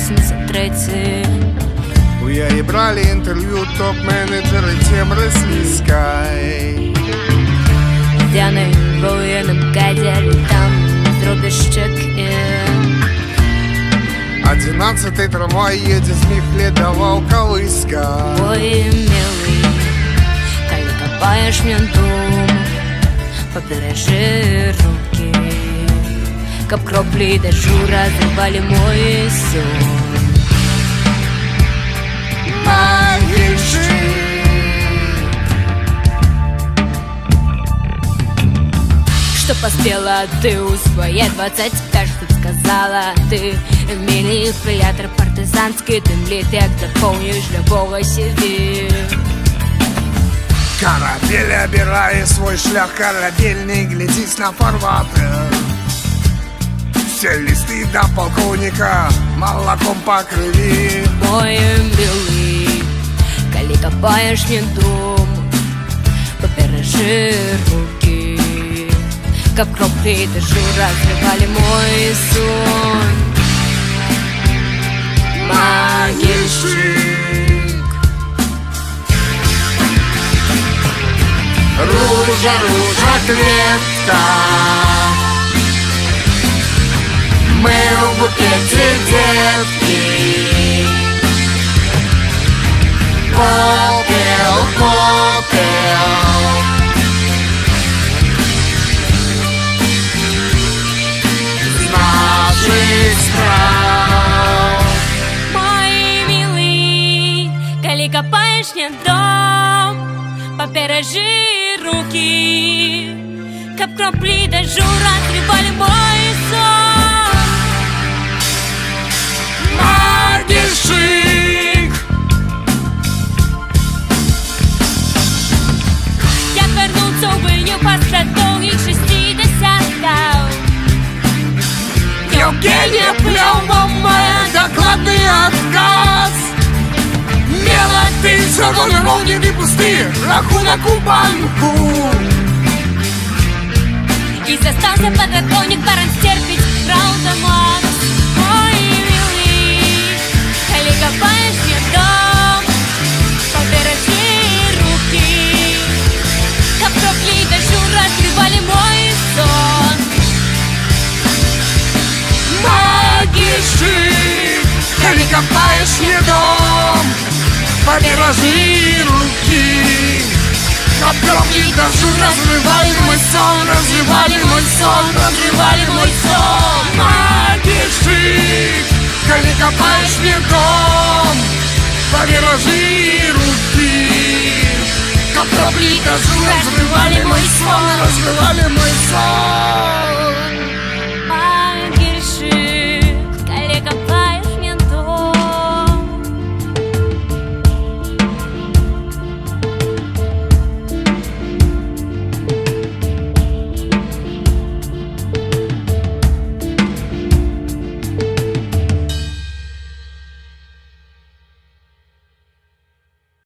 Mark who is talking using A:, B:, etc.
A: 83.
B: У яе бралі інтерв'ю топ-менеджери Темры Слізкай.
A: Здяний воєнним кайзер, там зробиш чек-ін.
B: 11-й трамвай едзе з Міхледова ў Калыска.
A: Ой, милый, калі копаеш мне дом, побережи руки, каб кроплі дажджу разрывали мой сон.
B: Могильщик.
A: Что поспела ты у своей 25, что сказала ты? Манипулятор партизанский, дымлит, як заполнишь любого себе.
B: Корабель, обирая свой шлях корабельный, глядись на фарватер. Все листы до полковника молоком покрыли.
A: Мой милый, коли копаешь мне дом, побережи руки, как кропли дождю разрывали мой сон.
B: Могильщик.
A: Ружа, ружа, клетка, мы в букете детки. Попел, попел,
B: Наших стран.
A: мой милый, коли копаешь мне дом, побережи руки, как кропли дождю разрывали мой сон.
B: Могильщик.
A: Я вернуться убылью после долгих 60-х.
B: Евгения Плёва, моя докладный отказ. Мелоди, заводы ровнины пустые, рахунок у банку.
A: И застался подоконник, баран стерпеть, правда, Макс. Ой, милый, коли копаешь мне дом, побережи руки, как кропли дождю разрывали мой сон.
B: Могильщик. Коли копаешь мне дом, побережи руки, как кропли дождю разрывали мой сон, разрывали мой сон, разрывали мой сон. Могильщик. Коли копаешь мне дом, побережи руки, как кропли дождю разрывали мой сон, разрывали мой сон.